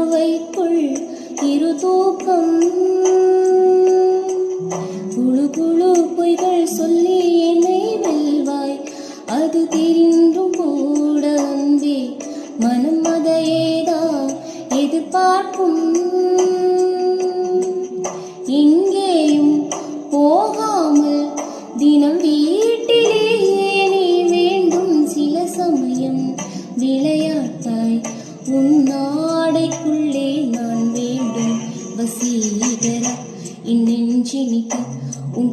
பாவைக்குள் இரு தூக்கம் குழு குழு பொய்கள் சொல்லி என்னை வெல்வாய் அது தெரிந்தும் கூட அன்பே மனம் அதையேதான் எதிர்பார்க்கும் எங்கேயும் போகாமல் தினம் வீட்டிலேயே நீ வேண்டும் சில சமயம் விளையாட்டாய் உன் நாடைக்குள்ளே நான் வேண்டும் வசீகரா என் நெஞ்சினிக்கு உன்